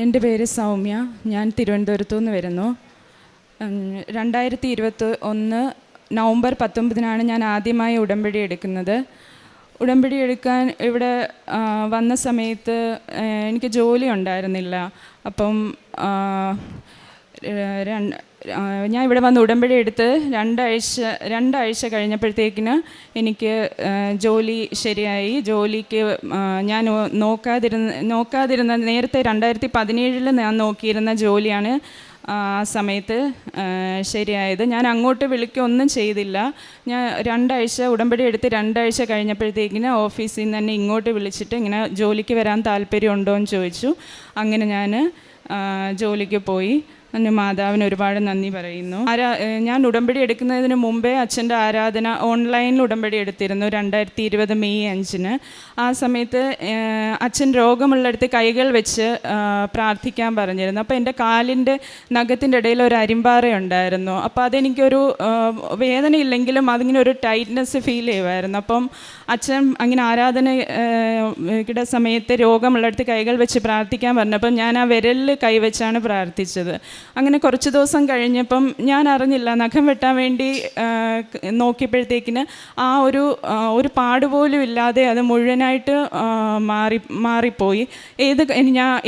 എൻ്റെ പേര് സൗമ്യ. ഞാൻ തിരുവനന്തപുരത്തു നിന്ന് വരുന്നു. 2021 നവംബർ 19 ഞാൻ ആദ്യമായി ഉടമ്പടി എടുക്കുന്നത്. ഉടമ്പടി എടുക്കാൻ ഇവിടെ വന്ന സമയത്ത് എനിക്ക് ജോലി ഉണ്ടായിരുന്നില്ല. അപ്പം ഞാൻ ഇവിടെ വന്ന് ഉടമ്പടി എടുത്ത് രണ്ടാഴ്ച കഴിഞ്ഞപ്പോഴത്തേക്കിന് എനിക്ക് ജോലി ശരിയായി. ജോലിക്ക് ഞാൻ നോക്കാതിരുന്ന നേരത്തെ 2017 ഞാൻ നോക്കിയിരുന്ന ജോലിയാണ് ആ സമയത്ത് ശരിയായത്. ഞാൻ അങ്ങോട്ട് വിളിക്കുകയൊന്നും ചെയ്തില്ല. ഞാൻ ഉടമ്പടി എടുത്ത് 2 ആഴ്ച കഴിഞ്ഞപ്പോഴത്തേക്കിന് ഓഫീസിൽ നിന്ന് തന്നെ ഇങ്ങോട്ട് വിളിച്ചിട്ട് ഇങ്ങനെ ജോലിക്ക് വരാൻ താല്പര്യമുണ്ടോ എന്ന് ചോദിച്ചു. അങ്ങനെ ഞാൻ ജോലിക്ക് പോയി. മാതാവിന് ഒരുപാട് നന്ദി പറയുന്നു. ഞാൻ ഉടമ്പടി എടുക്കുന്നതിന് മുമ്പേ അച്ഛൻ്റെ ആരാധന ഓൺലൈനിൽ ഉടമ്പടി എടുത്തിരുന്നു 2020 മെയ് 5. ആ സമയത്ത് അച്ഛൻ രോഗമുള്ളിടത്ത് കൈകൾ വെച്ച് പ്രാർത്ഥിക്കാൻ പറഞ്ഞിരുന്നു. അപ്പോൾ എൻ്റെ കാലിൻ്റെ നഖത്തിൻ്റെ ഇടയിൽ ഒരു അരിമ്പാറയുണ്ടായിരുന്നു. അപ്പോൾ അതെനിക്കൊരു വേദനയില്ലെങ്കിലും അതിങ്ങനെ ഒരു ടൈറ്റ്നെസ് ഫീൽ ചെയ്യുമായിരുന്നു. അപ്പം അച്ഛൻ അങ്ങനെ ആരാധനയുടെ സമയത്ത് രോഗമുള്ളിടത്ത് കൈകൾ വെച്ച് പ്രാർത്ഥിക്കാൻ പറഞ്ഞപ്പം ഞാൻ ആ വിരലിൽ കൈവച്ചാണ് പ്രാർത്ഥിച്ചത്. അങ്ങനെ കുറച്ച് ദിവസം കഴിഞ്ഞപ്പം ഞാൻ അറിഞ്ഞില്ല, നഖം വെട്ടാൻ വേണ്ടി നോക്കിയപ്പോഴത്തേക്കിന് ആ ഒരു പാടുപോലും ഇല്ലാതെ അത് മുഴുവനായിട്ട് മാറിപ്പോയി.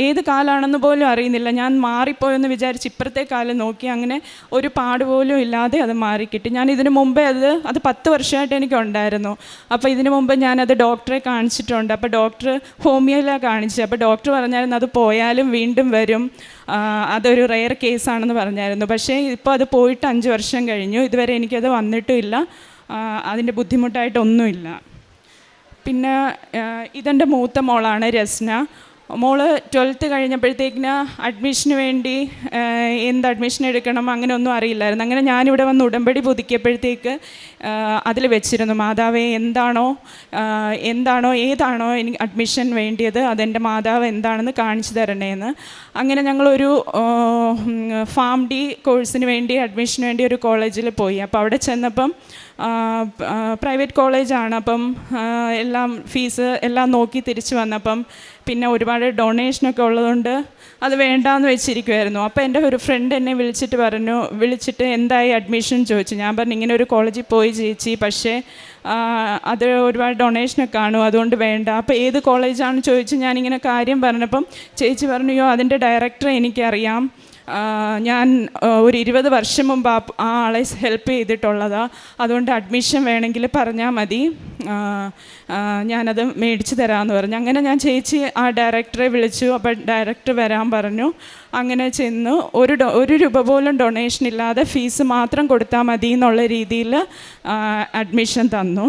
ഏത് കാലാണെന്ന് പോലും അറിയുന്നില്ല. ഞാൻ മാറിപ്പോയെന്ന് വിചാരിച്ച് ഇപ്പുറത്തെ കാലം നോക്കി, അങ്ങനെ ഒരു പാടുപോലും ഇല്ലാതെ അത് മാറിക്കിട്ടി. ഞാൻ ഇതിനു മുമ്പേ അത് 10 വർഷമായിട്ട് എനിക്കുണ്ടായിരുന്നു. അപ്പോൾ ഇതിനു മുമ്പ് ഞാനത് ഡോക്ടറെ കാണിച്ചിട്ടുണ്ട്. അപ്പോൾ ഡോക്ടർ ഹോമിയോയിലാണ് കാണിച്ചത്. അപ്പോൾ ഡോക്ടർ പറഞ്ഞായിരുന്നു അത് പോയാലും വീണ്ടും വരും, അതൊരു റെയർ കേസാണെന്ന് പറഞ്ഞായിരുന്നു. പക്ഷേ ഇപ്പോൾ അത് പോയിട്ട് 5 വർഷം കഴിഞ്ഞു. ഇതുവരെ എനിക്കത് വന്നിട്ടുമില്ല, അതിൻ്റെ ബുദ്ധിമുട്ടായിട്ടൊന്നുമില്ല. പിന്നെ ഇതെൻ്റെ മൂത്ത മോളാണ് രസ്ന. മോള് 12th കഴിഞ്ഞപ്പോഴത്തേക്കിന് അഡ്മിഷന് വേണ്ടി എന്ത് അഡ്മിഷൻ എടുക്കണം അങ്ങനെയൊന്നും അറിയില്ലായിരുന്നു. അങ്ങനെ ഞാനിവിടെ വന്ന് ഉടമ്പടി പുതുക്കിയപ്പോഴത്തേക്ക് അതിൽ വെച്ചിരുന്നു, മാതാവേ ഏതാണോ എനിക്ക് അഡ്മിഷൻ വേണ്ടിയത്, അതെൻ്റെ മാതാവ് എന്താണെന്ന് കാണിച്ചു തരണേന്ന്. അങ്ങനെ ഞങ്ങളൊരു ഫാം ഡി കോഴ്സിന് വേണ്ടി അഡ്മിഷന് വേണ്ടി ഒരു കോളേജിൽ പോയി. അപ്പോൾ അവിടെ ചെന്നപ്പം പ്രൈവറ്റ് കോളേജാണ്. അപ്പം എല്ലാം ഫീസ് എല്ലാം നോക്കി തിരിച്ച് വന്നപ്പം പിന്നെ ഒരുപാട് ഡൊണേഷനൊക്കെ ഉള്ളതുകൊണ്ട് അത് വേണ്ടാന്ന് വെച്ചിരിക്കുമായിരുന്നു. അപ്പോൾ എൻ്റെ ഒരു ഫ്രണ്ട് എന്നെ വിളിച്ചിട്ട് എന്തായി അഡ്മിഷൻ ചോദിച്ചു. ഞാൻ പറഞ്ഞു ഇങ്ങനെ ഒരു കോളേജിൽ പോയി ചേച്ചി, പക്ഷേ അത് ഒരുപാട് ഡൊണേഷനൊക്കെ കാണും, അതുകൊണ്ട് വേണ്ട. അപ്പോൾ ഏത് കോളേജാണെന്ന് ചോദിച്ച് ഞാനിങ്ങനെ കാര്യം പറഞ്ഞപ്പം ചേച്ചി പറഞ്ഞു, യോ അതിൻ്റെ ഡയറക്ടറെ എനിക്കറിയാം, ഞാൻ ഒരു 20 വർഷം മുമ്പ് ആ ആളെ ഹെൽപ്പ് ചെയ്തിട്ടുള്ളതാണ്, അതുകൊണ്ട് അഡ്മിഷൻ വേണമെങ്കിൽ പറഞ്ഞാൽ മതി, ഞാനത് മേടിച്ച് തരാമെന്ന് പറഞ്ഞു. അങ്ങനെ ഞാൻ ആ ഡയറക്ടറെ വിളിച്ചു. അപ്പോൾ ഡയറക്ടർ വരാൻ പറഞ്ഞു. അങ്ങനെ ചെന്ന് ഒരു രൂപ പോലും ഡൊണേഷൻ ഇല്ലാതെ ഫീസ് മാത്രം കൊടുത്താൽ മതി എന്നുള്ള രീതിയിൽ അഡ്മിഷൻ തന്നു.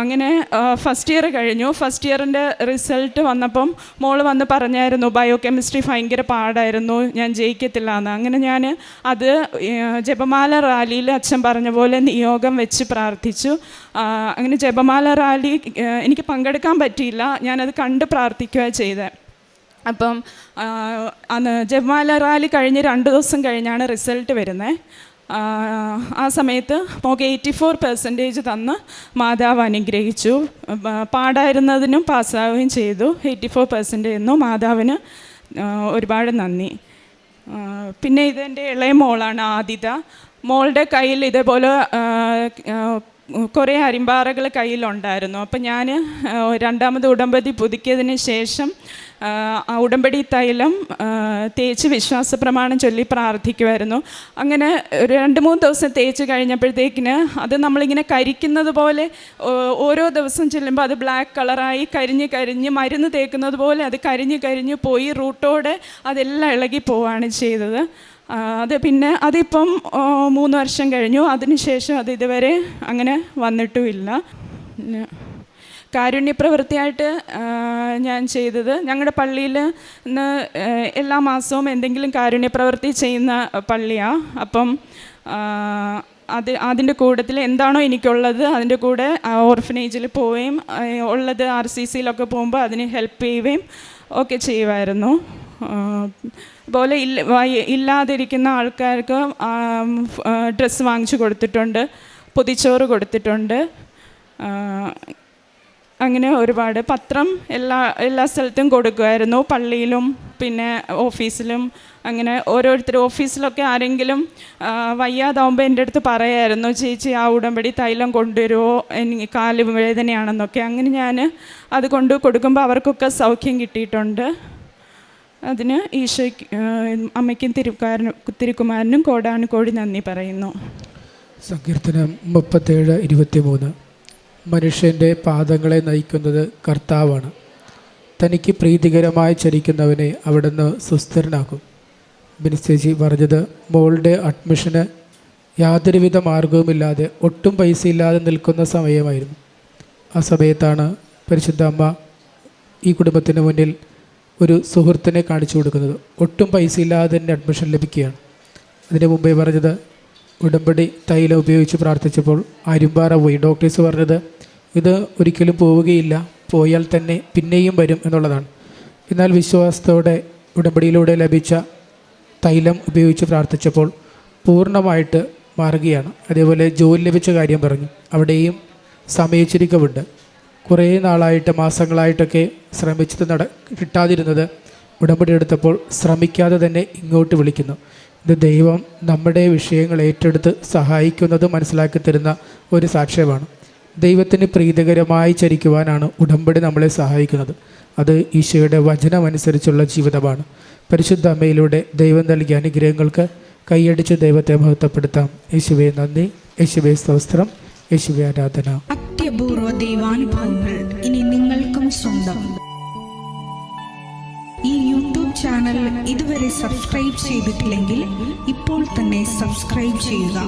അങ്ങനെ ഫസ്റ്റ് ഇയർ കഴിഞ്ഞു. ഫസ്റ്റ് ഇയറിൻ്റെ റിസൾട്ട് വന്നപ്പം മോള് വന്ന് പറഞ്ഞായിരുന്നു ബയോകെമിസ്ട്രി ഭയങ്കര പാടായിരുന്നു, ഞാൻ ജയിക്കത്തില്ല എന്ന്. അങ്ങനെ ഞാൻ അത് ജപമാല റാലിയിൽ അച്ഛൻ പറഞ്ഞ പോലെ നിയോഗം വെച്ച് പ്രാർത്ഥിച്ചു. അങ്ങനെ ജപമാല റാലി എനിക്ക് പങ്കെടുക്കാൻ പറ്റിയില്ല, ഞാനത് കണ്ട് പ്രാർത്ഥിക്കുകയാണ് ചെയ്തത്. അപ്പം അന്ന് ജപമാല റാലി കഴിഞ്ഞ് 2 ദിവസം കഴിഞ്ഞാണ് റിസൾട്ട് വരുന്നത്. ആ സമയത്ത് മോൾക്ക് 84% തന്ന് മാതാവ് അനുഗ്രഹിച്ചു. പാടായിരുന്നതിനും പാസ്സാവുകയും ചെയ്തു. 84% എന്നു മാതാവിന് ഒരുപാട് നന്ദി. പിന്നെ ഇതെൻ്റെ ഇളയ മോളാണ് ആദിത. മോളുടെ കയ്യിൽ ഇതേപോലെ കുറേ അരിമ്പാറകൾ കയ്യിലുണ്ടായിരുന്നു. അപ്പം ഞാൻ 2ാമത് ഉടമ്പടി പുതുക്കിയതിന് ശേഷം ഉടമ്പടി തൈലം തേച്ച് വിശ്വാസ പ്രമാണം ചൊല്ലി പ്രാർത്ഥിക്കുമായിരുന്നു. അങ്ങനെ ഒരു 2-3 ദിവസം തേച്ച് കഴിഞ്ഞപ്പോഴത്തേക്കിന് അത് നമ്മളിങ്ങനെ കരിക്കുന്നത് പോലെ ഓരോ ദിവസം ചെല്ലുമ്പോൾ അത് ബ്ലാക്ക് കളറായി കരിഞ്ഞ് മരുന്ന് തേക്കുന്നത് പോലെ അത് കരിഞ്ഞ് പോയി റൂട്ടോടെ അതെല്ലാം ഇളകി പോവുകയാണ് ചെയ്തത്. അതിപ്പം 3 വർഷം കഴിഞ്ഞു. അതിനുശേഷം അത് ഇതുവരെ അങ്ങനെ വന്നിട്ടുമില്ല. കാരുണ്യപ്രവൃത്തിയായിട്ട് ഞാൻ ചെയ്തത്, ഞങ്ങളുടെ പള്ളിയിൽ നിന്ന് എല്ലാ മാസവും എന്തെങ്കിലും കാരുണ്യപ്രവൃത്തി ചെയ്യുന്ന പള്ളിയാണ്. അപ്പം അതിൻ്റെ കൂട്ടത്തിൽ എന്താണോ എനിക്കുള്ളത് അതിൻ്റെ കൂടെ ഓർഫനേജിൽ പോവുകയും ഉള്ളത് RCCയിലൊക്കെ പോകുമ്പോൾ അതിന് ഹെൽപ്പ് ചെയ്യുകയും ഒക്കെ ചെയ്യുമായിരുന്നു. അതുപോലെ ഇല്ലാതിരിക്കുന്ന ആൾക്കാർക്ക് ഡ്രസ്സ് വാങ്ങിച്ചു കൊടുത്തിട്ടുണ്ട്, പൊതിച്ചോറ് കൊടുത്തിട്ടുണ്ട്. അങ്ങനെ ഒരുപാട് പത്രം എല്ലാ സ്ഥലത്തും കൊടുക്കുമായിരുന്നു, പള്ളിയിലും പിന്നെ ഓഫീസിലും. അങ്ങനെ ഓരോരുത്തർ ഓഫീസിലൊക്കെ ആരെങ്കിലും വയ്യാതാവുമ്പോൾ എൻ്റെ അടുത്ത് പറയായിരുന്നു, ചേച്ചി ആ ഉടമ്പടി തൈലം കൊണ്ടുവരുമോ, എനിക്ക് കാല് വേദനയാണെന്നൊക്കെ. അങ്ങനെ ഞാൻ അത് കൊണ്ട് കൊടുക്കുമ്പോൾ അവർക്കൊക്കെ സൗഖ്യം കിട്ടിയിട്ടുണ്ട്. അതിന് ഈശോയ്ക്ക്, അമ്മയ്ക്കും തിരുക്കുമാരനും കോടാനുകോടി നന്ദി പറയുന്നു. സങ്കീർത്തനം 37:23. മനുഷ്യൻ്റെ പാദങ്ങളെ നയിക്കുന്നത് കർത്താവാണ്, തനിക്ക് പ്രീതികരമായി ചരിക്കുന്നവനെ അവിടുന്ന് സുസ്ഥിരനാക്കും. ബിൻസേജി പറഞ്ഞത് മോളുടെ അഡ്മിഷന് യാതൊരുവിധ മാർഗവുമില്ലാതെ, ഒട്ടും പൈസയില്ലാതെ നിൽക്കുന്ന സമയമായിരുന്നു. ആ സമയത്താണ് പരിശുദ്ധ അമ്മ ഈ കുടുംബത്തിന് മുന്നിൽ ഒരു സുഹൃത്തിനെ കാണിച്ചു കൊടുക്കുന്നത്. ഒട്ടും പൈസയില്ലാതെ തന്നെ അഡ്മിഷൻ ലഭിക്കുകയാണ്. അതിന് മുമ്പേ പറഞ്ഞത് ഉടമ്പടി തൈലം ഉപയോഗിച്ച് പ്രാർത്ഥിച്ചപ്പോൾ അരുമ്പാറ പോയി. ഡോക്ടേഴ്സ് പറഞ്ഞത് ഇത് ഒരിക്കലും പോവുകയില്ല, പോയാൽ തന്നെ പിന്നെയും വരും എന്നുള്ളതാണ്. എന്നാൽ വിശ്വാസത്തോടെ ഉടമ്പടിയിലൂടെ ലഭിച്ച തൈലം ഉപയോഗിച്ച് പ്രാർത്ഥിച്ചപ്പോൾ പൂർണ്ണമായിട്ട് മാറുകയാണ്. അതേപോലെ ജോലി ലഭിച്ച കാര്യം പറഞ്ഞു, അവിടെയും സമയച്ചുരുക്കമുണ്ട്. കുറേ നാളായിട്ട്, മാസങ്ങളായിട്ടൊക്കെ ശ്രമിച്ചത് കിട്ടാതിരുന്നത് ഉടമ്പടി എടുത്തപ്പോൾ ശ്രമിക്കാതെ തന്നെ ഇങ്ങോട്ട് വിളിക്കുന്നു. ഇത് ദൈവം നമ്മുടെ വിഷയങ്ങൾ ഏറ്റെടുത്ത് സഹായിക്കുന്നത് മനസ്സിലാക്കി തരുന്ന ഒരു സാക്ഷ്യമാണ്. ദൈവത്തിന് പ്രീതികരമായി ചരിക്കുവാനാണ് ഉടമ്പടി നമ്മളെ സഹായിക്കുന്നത്. അത് ഈശോയുടെ വചനമനുസരിച്ചുള്ള ജീവിതമാണ്. പരിശുദ്ധ അമ്മയിലൂടെ ദൈവം നൽകിയ അനുഗ്രഹങ്ങൾക്ക് കൈയടിച്ച് ദൈവത്തെ മഹത്വപ്പെടുത്താം. യേശുവേ നന്ദി, യേശുവേ സ്തോത്രം, യേശുവേ ആരാധന. അത്യപൂർവ ദൈവാനുഭവങ്ങൾ ഇനി നിങ്ങൾക്കും സ്വന്തം. ഈ യൂട്യൂബ് ചാനൽ ഇതുവരെ സബ്സ്ക്രൈബ് ചെയ്തിട്ടില്ലെങ്കിൽ ഇപ്പോൾ തന്നെ സബ്സ്ക്രൈബ് ചെയ്യുക.